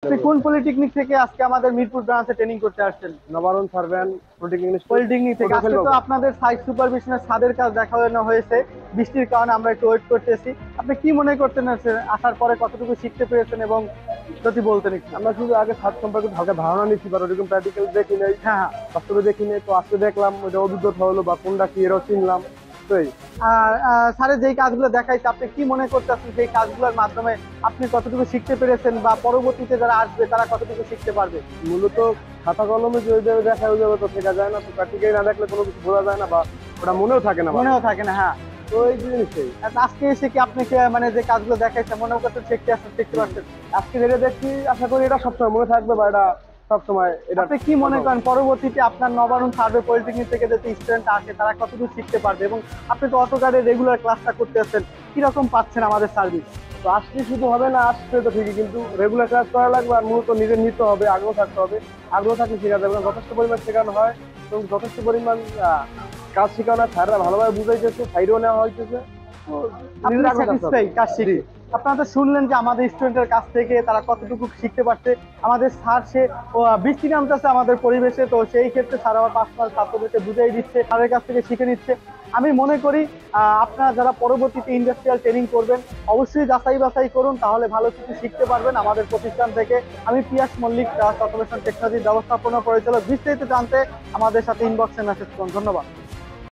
আপনি কোন পলিটেকনিক থেকে আজকে আমাদের মিরপুর ব্রাঞ্চে ট্রেনিং করতে আসছেন? নবারুণ সার্ভেন পলিটেকনিক থেকে আজকে তো আপনাদের সাইট সুপারভিশনের ছাদের কাজ দেখানো হয়েছে। বৃষ্টির কারণে আমরা একটু ওয়েট করতেছি। আপনি কি মনে করতেন আসার পরে কতটুকু শিখতে পেরেছেন এবং যদি বলতেন একটু? আমরা শুধু আগে ছাদ সম্পর্কে হালকা ধারণা নিচ্ছি, বা ওরকম প্র্যাকটিক্যাল দেখি নাই, হ্যাঁ। বাস্তবে দেখি নাই। তো আজকে দেখলাম, ওটা অভিজ্ঞতা হলো, বা কোনটা কি এরাও চিনলাম। আর স্যারের যেই কাজগুলো দেখাইছে আপনি কি মনে করতেছেন সেই কাজগুলোর মাধ্যমে আপনি কতটুকু শিখতে পেরেছেন বা পরবর্তীতে যারা আসবে তারা কতটুকু শিখতে পারবে? মূলত খাতা কলমে যে ওইভাবে দেখা ওই যাবে তো শেখা যায় না, তো প্র্যাকটিক্যালি না দেখলে কোনো কিছু বোঝা যায় না, বা ওটা মনেও থাকে না। হ্যাঁ। তো এই জিনিসটাই আজকে এসে কি আপনি মানে যে কাজগুলো দেখাইছে মনে করতেন শিখতে পারছেন? আজকে যেটা দেখছি, আশা করি এটা সবসময় মনে থাকবে, বা এটা সবসময় এটা। আপনি কি মনে করেন পরবর্তীতে আপনার নবারুণ সার্ভে পলিটেকনিক থেকে যে স্টুডেন্ট আসে তারা কতদূর শিখতে পারবে? এবং আপনি তো অটোক্যাডে রেগুলার ক্লাসটা করতে আসছেন, কিরকম পাচ্ছেন আমাদের সার্ভিস? তো আসলে শুধু হবে না, আসছে তো ঠিকই, কিন্তু রেগুলার ক্লাস করা লাগবে, আর মূলত নিজের নিতে হবে, আগ্রহ থাকতে হবে। আগ্রহ থাকলে শেখা যাবে, কারণ যথেষ্ট পরিমাণ শেখানো হয় এবং যথেষ্ট পরিমাণ কাজ শেখানো হয়। স্যাররা ভালোভাবে বুঝাইতেছে, সাইডেও নেওয়া হইতেছে। তো আপনি নিজের আগ্রহ থাকতে হবে। স্যাটিসফাই কাজ শিখে? আপনারা তো শুনলেন যে আমাদের স্টুডেন্টের কাছ থেকে তারা কতটুকু শিখতে পারছে। আমাদের স্যার বৃষ্টি নামতেছে আমাদের পরিবেশে, তো সেই ক্ষেত্রে স্যার আবার পার্সোনাল ছাত্রদেরকে বুঝাই দিচ্ছে, স্যারের কাছ থেকে শিখে নিচ্ছে। আমি মনে করি আপনারা যারা পরবর্তীতে ইন্ডাস্ট্রিয়াল ট্রেনিং করবেন অবশ্যই যাচাই বাছাই করুন, তাহলে ভালো কিছু শিখতে পারবেন আমাদের প্রতিষ্ঠান থেকে। আমি পিয়াস মল্লিক, অটোমেশন টেকনোলজি ব্যবস্থাপনা পরিচালক। বিস্তারিত জানতে আমাদের সাথে ইনবক্সে মেসেজ করুন। ধন্যবাদ।